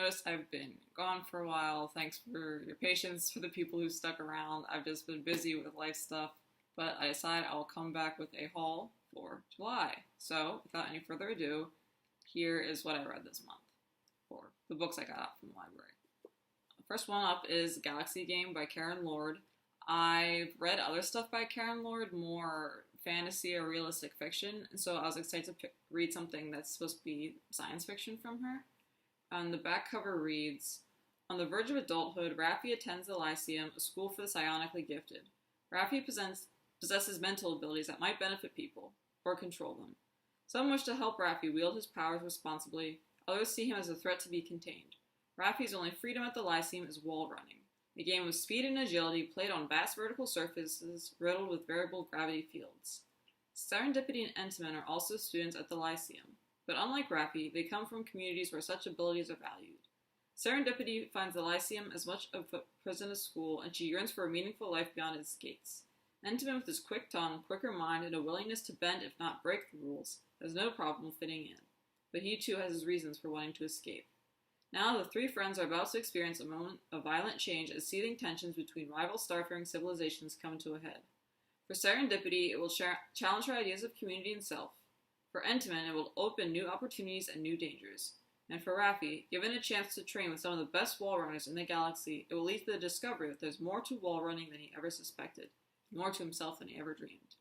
noticed I've been gone for a while. Thanks for your patience for the people who stuck around. I've just been busy with life stuff, but I decided I'll come back with a haul for July. So, without any further ado, here is what I read this month for the books I got out from the library. The first one up is Galaxy Game by Karen Lord. I've read other stuff by Karen Lord, more fantasy or realistic fiction, and so I was excited to read something that's supposed to be science fiction from her. And the back cover reads, on the verge of adulthood, Raffi attends the Lyceum, a school for the psionically gifted. Raffi possesses mental abilities that might benefit people, or control them. Some wish to help Raffi wield his powers responsibly, others see him as a threat to be contained. Raffi's only freedom at the Lyceum is wall running, a game of speed and agility played on vast vertical surfaces riddled with variable gravity fields. Serendipity and Intamin are also students at the Lyceum, but unlike Raffi, they come from communities where such abilities are valued. Serendipity finds the Lyceum as much of a prison as school, and she yearns for a meaningful life beyond its gates. Intamin, with his quick tongue, quicker mind, and a willingness to bend if not break the rules, has no problem fitting in, but he too has his reasons for wanting to escape. Now the three friends are about to experience a moment of violent change as seething tensions between rival starfaring civilizations come to a head. For Serendipity, it will challenge her ideas of community and self. For Intamin, it will open new opportunities and new dangers. And for Raffi, given a chance to train with some of the best wall runners in the galaxy, it will lead to the discovery that there's more to wall running than he ever suspected, more to himself than he ever dreamed.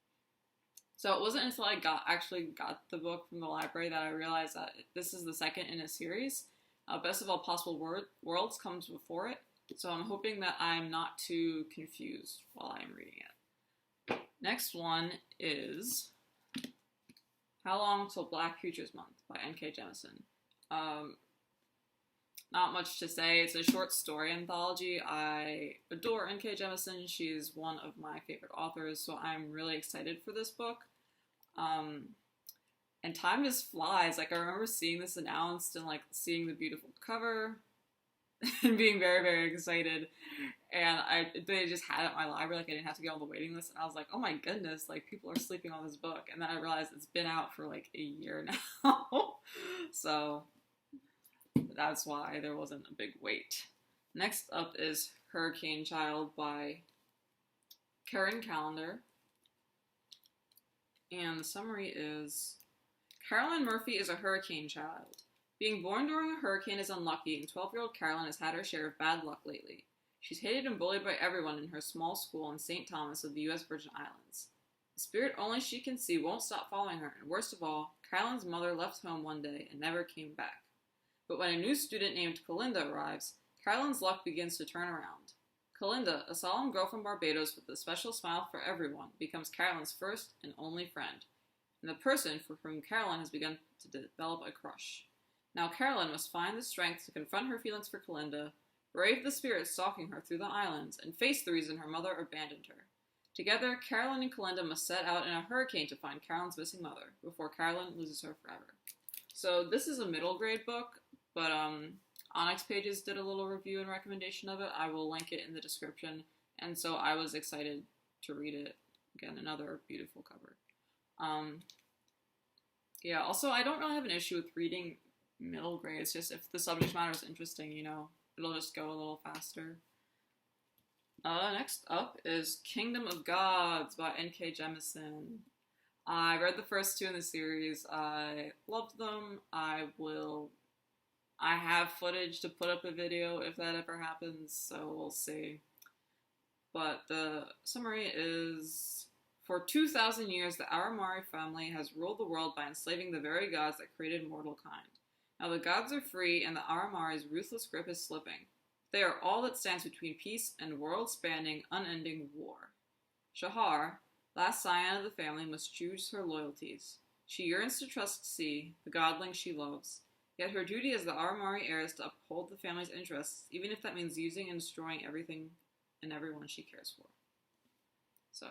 So it wasn't until I actually got the book from the library that I realized that this is the second in a series. Best of All Possible Worlds comes before it, so I'm hoping that I'm not too confused while I'm reading it. Next one is How Long Till Black Futures Month by N.K. Jemisin. Not much to say. It's a short story anthology. I adore N.K. Jemisin. She's one of my favorite authors, so I'm really excited for this book. And time just flies. Like, I remember seeing this announced and, like, seeing the beautiful cover and being very, very excited. And they just had it at my library. Like, I didn't have to get on the waiting list. And I was like, oh my goodness, like, people are sleeping on this book. And then I realized it's been out for, like, a year now. So that's why there wasn't a big wait. Next up is Hurricane Child by Kacen Callender. And the summary is, Carolyn Murphy is a hurricane child. Being born during a hurricane is unlucky, and 12-year-old Carolyn has had her share of bad luck lately. She's hated and bullied by everyone in her small school in St. Thomas of the U.S. Virgin Islands. The spirit only she can see won't stop following her, and worst of all, Carolyn's mother left home one day and never came back. But when a new student named Kalinda arrives, Carolyn's luck begins to turn around. Kalinda, a solemn girl from Barbados with a special smile for everyone, becomes Carolyn's first and only friend, and the person for whom Carolyn has begun to develop a crush. Now Carolyn must find the strength to confront her feelings for Kalinda, brave the spirits stalking her through the islands, and face the reason her mother abandoned her. Together, Carolyn and Kalinda must set out in a hurricane to find Carolyn's missing mother, before Carolyn loses her forever. So this is a middle grade book, but Onyx Pages did a little review and recommendation of it. I will link it in the description, and so I was excited to read it. Again, another beautiful cover. Yeah, also, I don't really have an issue with reading middle grade. It's just if the subject matter is interesting, you know, it'll just go a little faster. Next up is Kingdom of Gods by N.K. Jemisin. I read the first two in the series. I loved them. I have footage to put up a video if that ever happens, so we'll see. But the summary is, for 2,000 years, the Aramari family has ruled the world by enslaving the very gods that created mortal kind. Now the gods are free, and the Aramari's ruthless grip is slipping. They are all that stands between peace and world-spanning, unending war. Shahar, last scion of the family, must choose her loyalties. She yearns to trust Sea, the godling she loves. Yet her duty as the Aramari heir is to uphold the family's interests, even if that means using and destroying everything and everyone she cares for. So,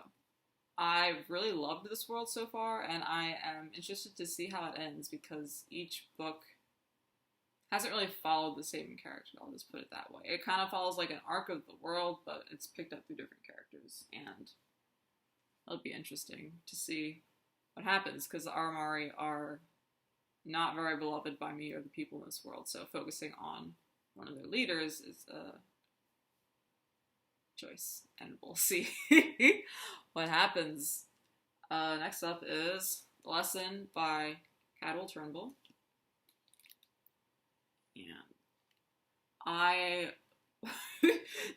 I've really loved this world so far, and I am interested to see how it ends, because each book hasn't really followed the same character, I'll just put it that way. It kind of follows like an arc of the world, but it's picked up through different characters, and it'll be interesting to see what happens, because the Aramari are not very beloved by me or the people in this world, so focusing on one of their leaders is Joyce, and we'll see what happens. Next up is The Lesson by Cadwell Turnbull. And I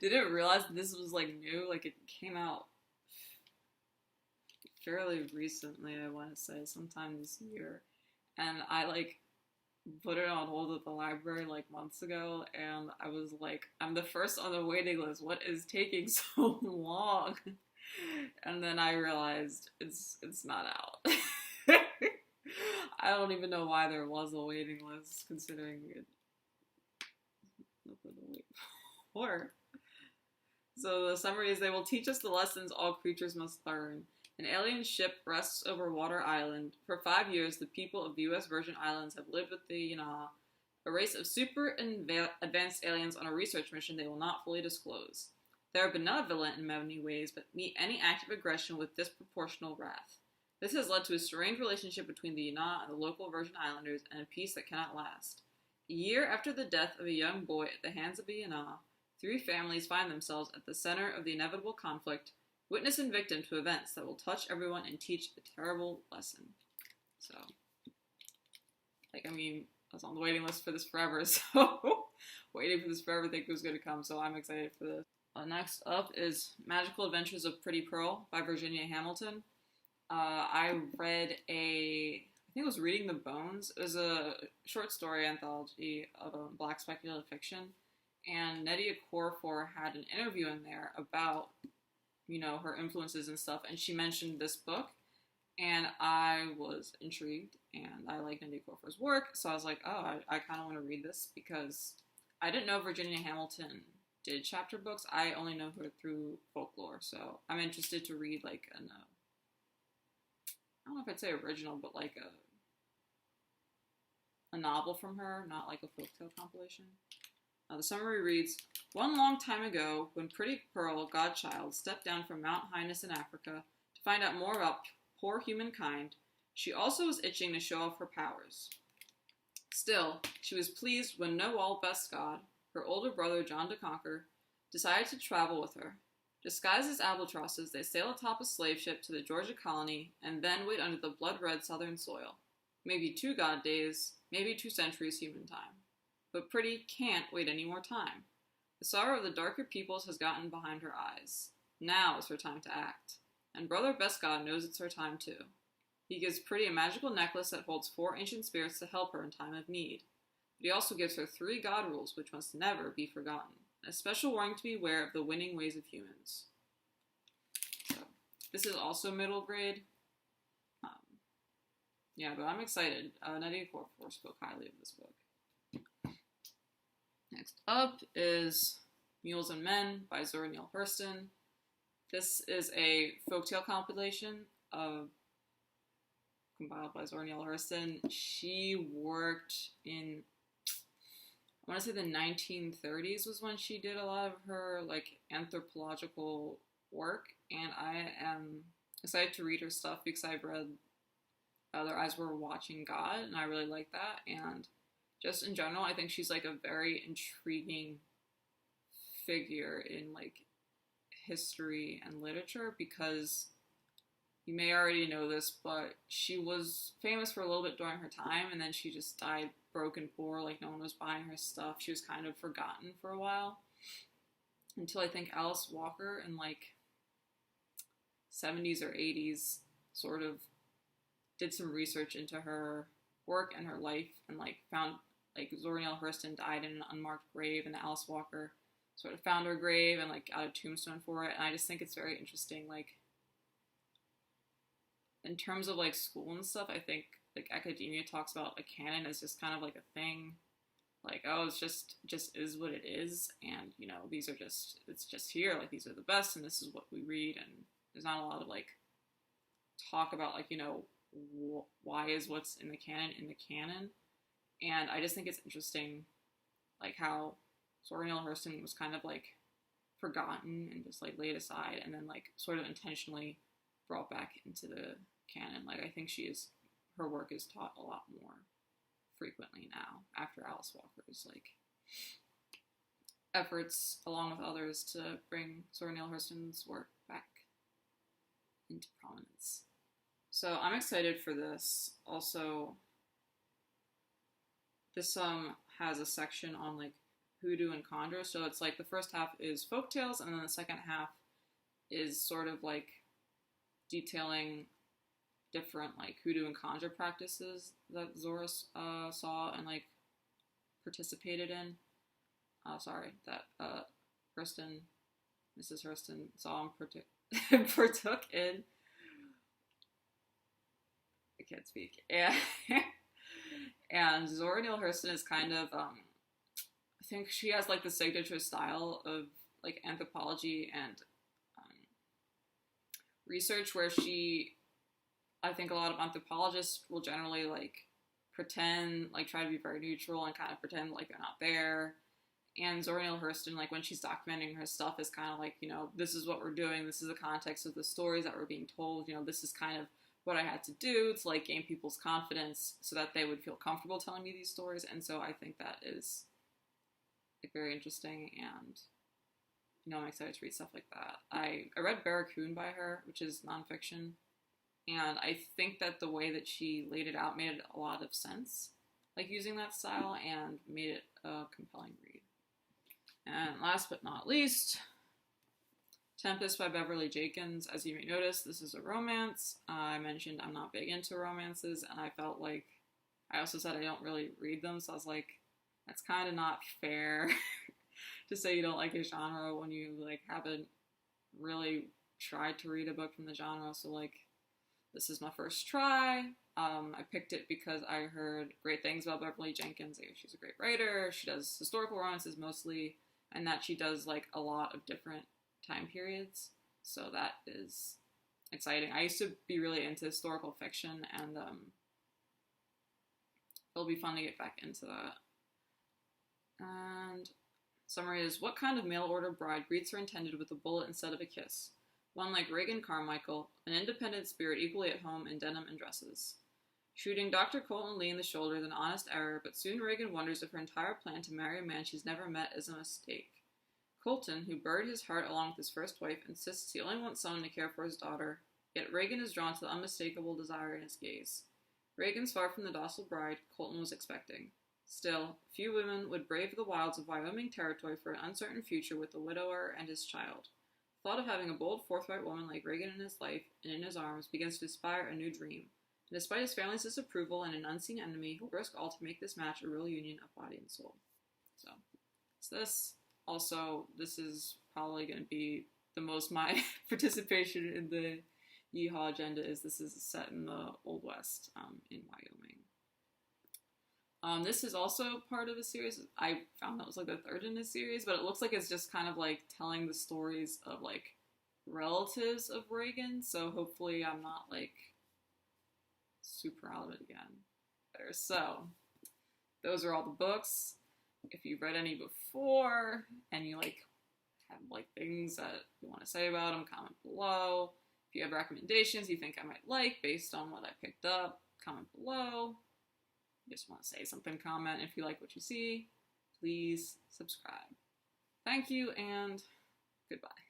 didn't realize this was like new. Like, it came out fairly recently, I want to say, sometime this year. And I like put it on hold at the library like months ago, and I was like, I'm the first on the waiting list. What is taking so long? And then I realized it's not out. I don't even know why there was a waiting list, considering it nothing to wait for. So the summary is, they will teach us the lessons all creatures must learn. An alien ship rests over Water Island. For 5 years, the people of the U.S. Virgin Islands have lived with the Yana, a race of super advanced aliens on a research mission they will not fully disclose. They are benevolent in many ways, but meet any act of aggression with disproportional wrath. This has led to a strained relationship between the Yana and the local Virgin Islanders, and a peace that cannot last. A year after the death of a young boy at the hands of the Yana, 3 families find themselves at the center of the inevitable conflict, witness and victim to events that will touch everyone and teach a terrible lesson. So, like, I mean, I was on the waiting list for this forever, so waiting for this forever, think it was going to come, so I'm excited for this. Next up is Magical Adventures of Pretty Pearl by Virginia Hamilton. I read I think it was Reading the Bones. It was a short story anthology of Black speculative fiction, and Nnedi Okorafor had an interview in there about, you know, her influences and stuff, and she mentioned this book, and I was intrigued, and I like Nnedi Okorafor's work, so I was like, oh, I kind of want to read this, because I didn't know Virginia Hamilton did chapter books. I only know her through folklore, so I'm interested to read, like, I don't know if I'd say original, but like a novel from her, not like a folktale compilation. The summary reads, one long time ago, when Pretty Pearl, Godchild, stepped down from Mount Highness in Africa to find out more about poor humankind, she also was itching to show off her powers. Still, she was pleased when Noel Bestgod, her older brother John de Conquer, decided to travel with her. Disguised as albatrosses, they sail atop a slave ship to the Georgia colony and then wait under the blood-red southern soil. Maybe 2 god days, maybe 2 centuries human time. But Pretty can't wait any more time. The sorrow of the darker peoples has gotten behind her eyes. Now is her time to act. And Brother Bestgod knows it's her time too. He gives Pretty a magical necklace that holds 4 ancient spirits to help her in time of need. But he also gives her 3 god rules which must never be forgotten. A special warning to beware of the winning ways of humans. So, this is also middle grade. Yeah, but I'm excited. Nnedi Okorafor spoke highly of this book. Next up is Mules Men by Zora Neale Hurston. This is a folktale compilation compiled by Zora Neale Hurston. She worked in, I want to say the 1930s was when she did a lot of her like anthropological work, and I am excited to read her stuff because I've read Their Eyes Were Watching God, and I really like that. And just in general, I think she's like a very intriguing figure in like history and literature, because you may already know this, but she was famous for a little bit during her time, and then she just died broke and poor, like no one was buying her stuff. She was kind of forgotten for a while, until I think Alice Walker in like 70s or 80s sort of did some research into her work and her life, and like found like Zora Neale Hurston died in an unmarked grave, and Alice Walker sort of found her grave and like got a tombstone for it. And I just think it's very interesting, like in terms of like school and stuff. I think like academia talks about a canon as just kind of like a thing, like, oh, it's just is what it is, and you know, these are just, it's just here, like these are the best, and this is what we read, and there's not a lot of like talk about like, you know, why is what's in the canon. And I just think it's interesting like how Zora Neale Hurston was kind of like forgotten and just like laid aside, and then like sort of intentionally brought back into the canon. Like I think her work is taught a lot more frequently now after Alice Walker's like efforts, along with others, to bring Zora Neale Hurston's work back into prominence. So I'm excited for this. Also, this has a section on like hoodoo and conjure. So it's like the first half is folktales, and then the second half is sort of like detailing different like hoodoo and conjure practices that Zora saw and like participated in. That Hurston, Mrs. Hurston saw and partook in. I can't speak. And Zora Neale Hurston is kind of, I think she has like the signature style of like anthropology and research where I think a lot of anthropologists will generally like pretend, like try to be very neutral and kind of pretend like they're not there. And Zora Neale Hurston, like when she's documenting her stuff, is kind of like, this is what we're doing. This is the context of the stories that were being told. This is kind of what I had to do to like gain people's confidence so that they would feel comfortable telling me these stories. And so I think that is like very interesting, and I'm excited to read stuff like that. I read Barracoon by her, which is nonfiction, and I think that the way that she laid it out made a lot of sense, like using that style, and made it a compelling read. And last but not least, Tempest by Beverly Jenkins. As you may notice, this is a romance. I mentioned I'm not big into romances, and I felt like, I also said I don't really read them, so I was like, that's kind of not fair to say you don't like a genre when you like haven't really tried to read a book from the genre. So like, this is my first try. I picked it because I heard great things about Beverly Jenkins. She's a great writer. She does historical romances mostly, and that she does like a lot of different time periods. So that is exciting. I used to be really into historical fiction, and it'll be fun to get back into that. And summary is, what kind of mail-order bride greets her intended with a bullet instead of a kiss? One like Regan Carmichael, an independent spirit equally at home in denim and dresses. Shooting Dr. Colton Lee in the shoulder is an honest error, but soon Regan wonders if her entire plan to marry a man she's never met is a mistake. Colton, who buried his heart along with his first wife, insists he only wants someone to care for his daughter, yet Regan is drawn to the unmistakable desire in his gaze. Regan's far from the docile bride Colton was expecting. Still, few women would brave the wilds of Wyoming territory for an uncertain future with the widower and his child. The thought of having a bold, forthright woman like Regan in his life and in his arms begins to inspire a new dream. And despite his family's disapproval and an unseen enemy, he'll risk all to make this match a real union of body and soul. So, it's this. Also, this is probably going to be the most my participation in the Yeehaw agenda is. This is set in the Old West in Wyoming. This is also part of a series. I found that was like the third in a series, but it looks like it's just kind of like telling the stories of like relatives of Regan. So hopefully I'm not like super out of it again. So those are all the books. If you've read any before and you like have like things that you want to say about them, comment below. If you have recommendations you think I might like based on what I picked up, comment below. Just want to say something, comment. If you like what you see, please subscribe. Thank you and goodbye.